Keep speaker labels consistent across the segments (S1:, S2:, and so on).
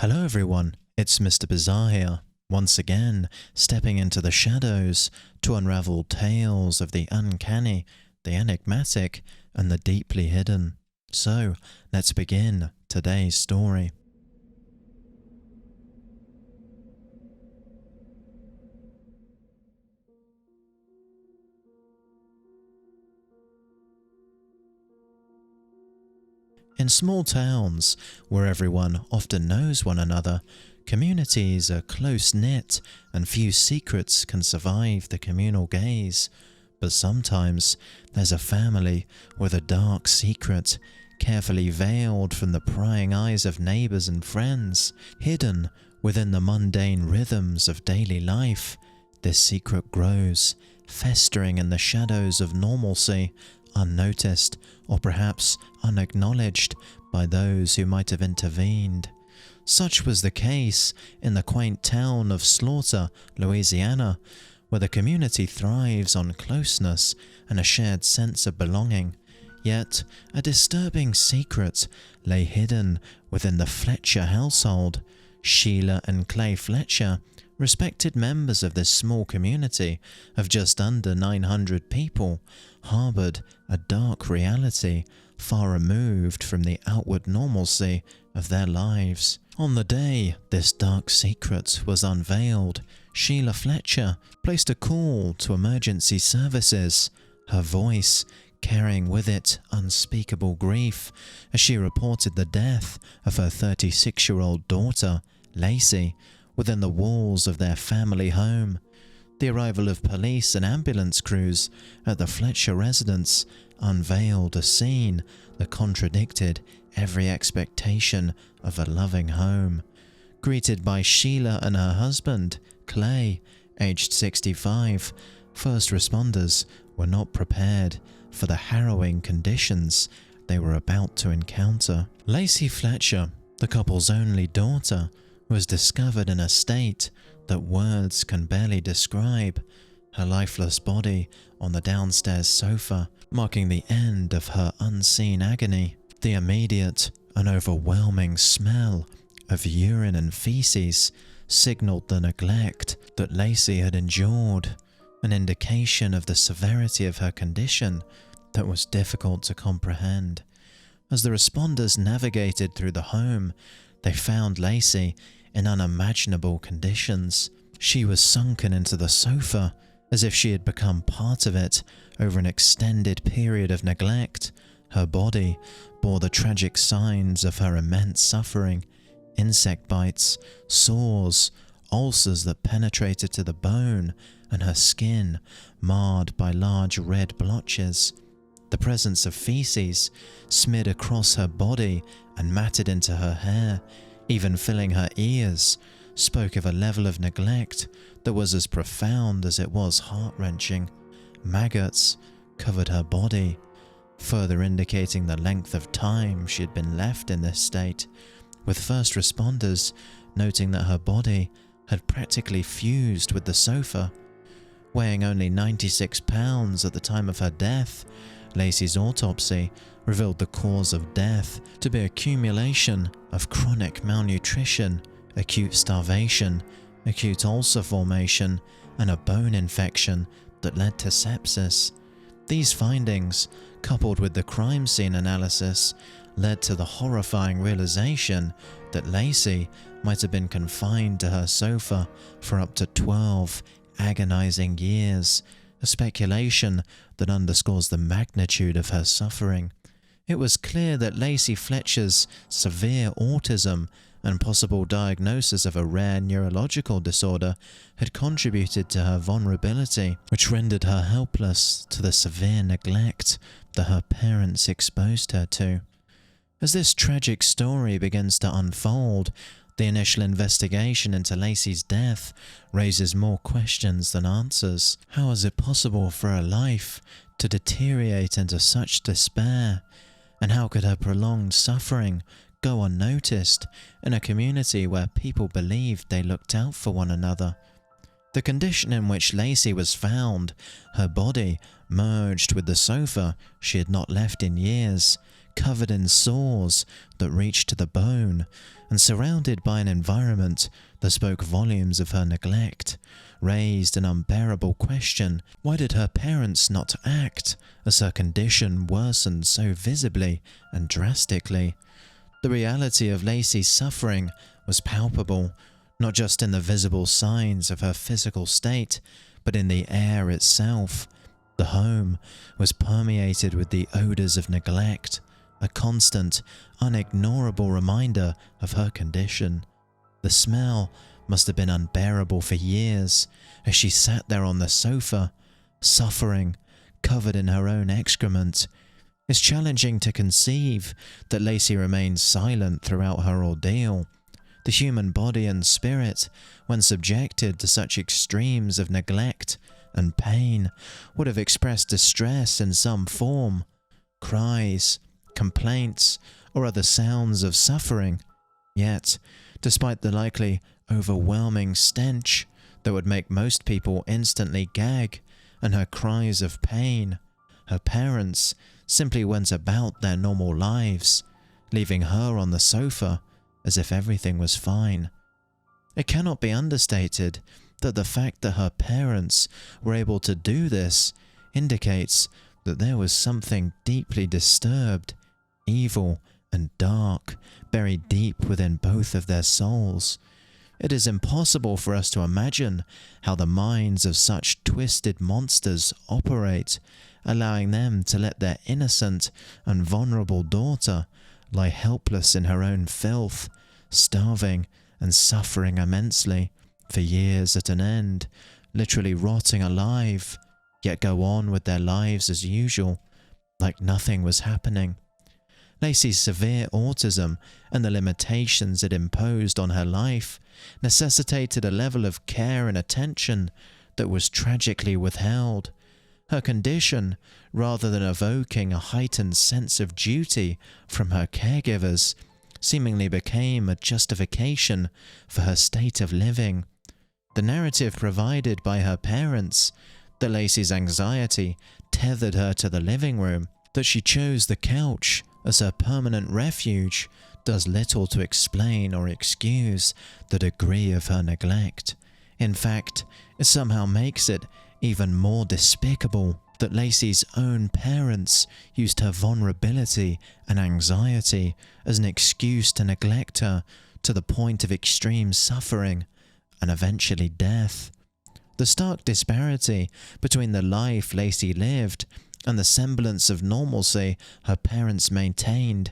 S1: Hello everyone, it's Mr. Bizarre here, once again stepping into the shadows to unravel tales of the uncanny, the enigmatic, and the deeply hidden. So, let's begin today's story. In small towns, where everyone often knows one another, communities are close-knit and few secrets can survive the communal gaze. But sometimes there's a family with a dark secret, carefully veiled from the prying eyes of neighbors and friends, hidden within the mundane rhythms of daily life. This secret grows, festering in the shadows of normalcy, unnoticed or perhaps unacknowledged by those who might have intervened. Such was the case in the quaint town of Slaughter, Louisiana, where the community thrives on closeness and a shared sense of belonging. Yet a disturbing secret lay hidden within the Fletcher household. Sheila and Clay Fletcher, respected members of this small community of just under 900 people, harbored a dark reality far removed from the outward normalcy of their lives. On the day this dark secret was unveiled, Sheila Fletcher placed a call to emergency services, her voice carrying with it unspeakable grief as she reported the death of her 36-year-old daughter, Lacy, within the walls of their family home. The arrival of police and ambulance crews at the Fletcher residence unveiled a scene that contradicted every expectation of a loving home. Greeted by Sheila and her husband, Clay, aged 65, first responders were not prepared for the harrowing conditions they were about to encounter. Lacey Fletcher, the couple's only daughter, was discovered in a state that words can barely describe, her lifeless body on the downstairs sofa, marking the end of her unseen agony. The immediate and overwhelming smell of urine and feces signaled the neglect that Lacy had endured, an indication of the severity of her condition that was difficult to comprehend. As the responders navigated through the home, they found Lacy in unimaginable conditions. She was sunken into the sofa as if she had become part of it over an extended period of neglect. Her body bore the tragic signs of her immense suffering: insect bites, sores, ulcers that penetrated to the bone, and her skin marred by large red blotches. The presence of feces smeared across her body and matted into her hair, even filling her ears, spoke of a level of neglect that was as profound as it was heart-wrenching. Maggots covered her body, further indicating the length of time she had been left in this state, with first responders noting that her body had practically fused with the sofa. Weighing only 96 pounds at the time of her death, Lacy's autopsy revealed the cause of death to be accumulation of chronic malnutrition, acute starvation, acute ulcer formation, and a bone infection that led to sepsis. These findings, coupled with the crime scene analysis, led to the horrifying realization that Lacy might have been confined to her sofa for up to 12 agonizing years, a speculation that underscores the magnitude of her suffering. It was clear that Lacey Fletcher's severe autism and possible diagnosis of a rare neurological disorder had contributed to her vulnerability, which rendered her helpless to the severe neglect that her parents exposed her to. As this tragic story begins to unfold, the initial investigation into Lacy's death raises more questions than answers. How is it possible for her life to deteriorate into such despair? And how could her prolonged suffering go unnoticed in a community where people believed they looked out for one another? The condition in which Lacy was found, her body merged with the sofa she had not left in years, covered in sores that reached to the bone, and surrounded by an environment that spoke volumes of her neglect, raised an unbearable question: why did her parents not act as her condition worsened so visibly and drastically? The reality of Lacy's suffering was palpable, not just in the visible signs of her physical state, but in the air itself. The home was permeated with the odours of neglect, a constant, unignorable reminder of her condition. The smell must have been unbearable for years as she sat there on the sofa, suffering, covered in her own excrement. It's challenging to conceive that Lacy remained silent throughout her ordeal. The human body and spirit, when subjected to such extremes of neglect and pain, would have expressed distress in some form, cries, complaints, or other sounds of suffering. Yet, despite the likely overwhelming stench that would make most people instantly gag, and her cries of pain, her parents simply went about their normal lives, leaving her on the sofa as if everything was fine. It cannot be understated that the fact that her parents were able to do this indicates that there was something deeply disturbed, evil and dark, buried deep within both of their souls. It is impossible for us to imagine how the minds of such twisted monsters operate, allowing them to let their innocent and vulnerable daughter lie helpless in her own filth, starving and suffering immensely for years at an end, literally rotting alive, yet go on with their lives as usual, like nothing was happening. Lacy's severe autism and the limitations it imposed on her life necessitated a level of care and attention that was tragically withheld. Her condition, rather than evoking a heightened sense of duty from her caregivers, seemingly became a justification for her state of living. The narrative provided by her parents, that Lacy's anxiety tethered her to the living room, that she chose the couch as her permanent refuge, does little to explain or excuse the degree of her neglect. In fact, it somehow makes it even more despicable that Lacy's own parents used her vulnerability and anxiety as an excuse to neglect her to the point of extreme suffering and eventually death. The stark disparity between the life Lacy lived and the semblance of normalcy her parents maintained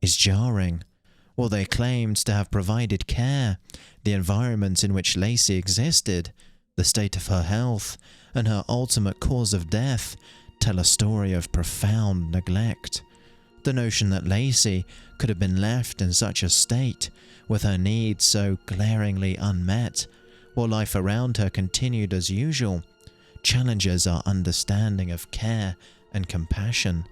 S1: is jarring. While they claimed to have provided care, the environment in which Lacy existed, the state of her health, and her ultimate cause of death tell a story of profound neglect. The notion that Lacy could have been left in such a state, with her needs so glaringly unmet, while life around her continued as usual, challenges our understanding of care and compassion.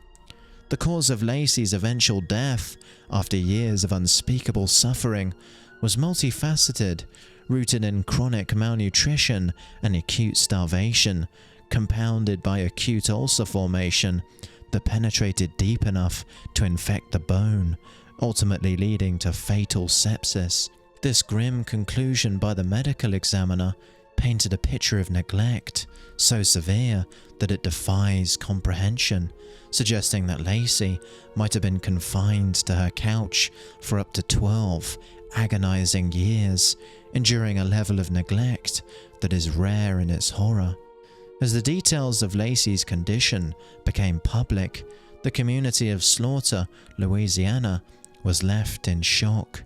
S1: The cause of Lacy's eventual death, after years of unspeakable suffering, was multifaceted, rooted in chronic malnutrition and acute starvation, compounded by acute ulcer formation that penetrated deep enough to infect the bone, ultimately leading to fatal sepsis. This grim conclusion by the medical examiner painted a picture of neglect so severe that it defies comprehension, suggesting that Lacy might have been confined to her couch for up to 12 agonizing years, enduring a level of neglect that is rare in its horror. As the details of Lacy's condition became public, the community of Slaughter, Louisiana, was left in shock.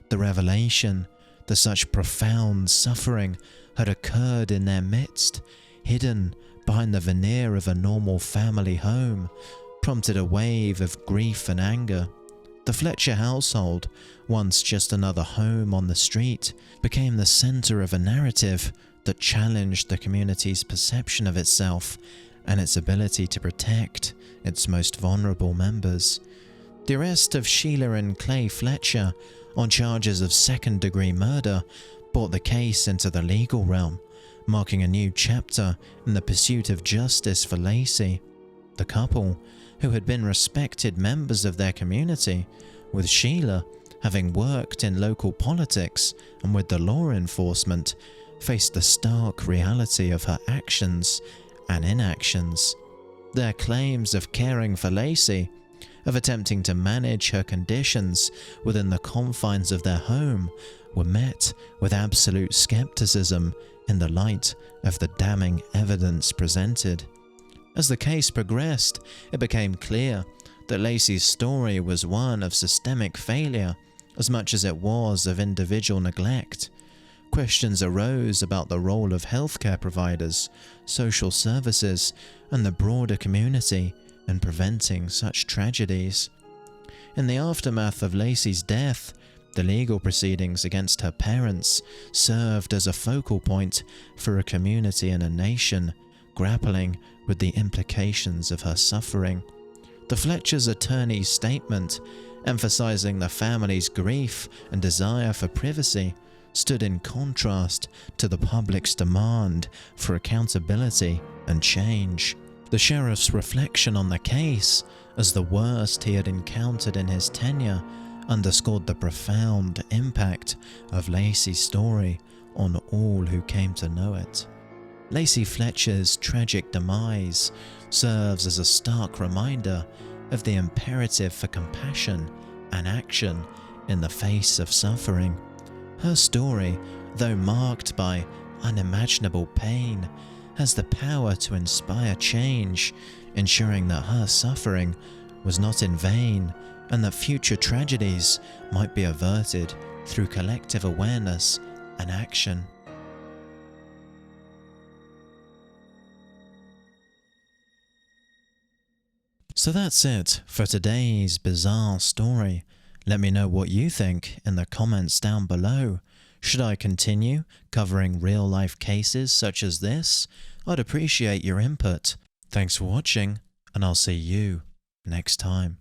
S1: The revelation that such profound suffering had occurred in their midst, hidden behind the veneer of a normal family home, prompted a wave of grief and anger. The Fletcher household, once just another home on the street, became the center of a narrative that challenged the community's perception of itself and its ability to protect its most vulnerable members. The arrest of Sheila and Clay Fletcher on charges of second-degree murder brought the case into the legal realm, marking a new chapter in the pursuit of justice for Lacy. The couple, who had been respected members of their community, with Sheila having worked in local politics and with the law enforcement, faced the stark reality of her actions and inactions. Their claims of caring for Lacy, of attempting to manage her conditions within the confines of their home, were met with absolute skepticism in the light of the damning evidence presented. As the case progressed, it became clear that Lacy's story was one of systemic failure as much as it was of individual neglect. Questions arose about the role of healthcare providers, social services, and the broader community in preventing such tragedies. In the aftermath of Lacy's death, the legal proceedings against her parents served as a focal point for a community and a nation grappling with the implications of her suffering. The Fletcher's attorney's statement, emphasizing the family's grief and desire for privacy, stood in contrast to the public's demand for accountability and change. The sheriff's reflection on the case, as the worst he had encountered in his tenure, underscored the profound impact of Lacy's story on all who came to know it. Lacey Fletcher's tragic demise serves as a stark reminder of the imperative for compassion and action in the face of suffering. Her story, though marked by unimaginable pain, has the power to inspire change, ensuring that her suffering was not in vain and that future tragedies might be averted through collective awareness and action. So that's it for today's bizarre story. Let me know what you think in the comments down below. Should I continue covering real-life cases such as this? I'd appreciate your input. Thanks for watching, and I'll see you next time.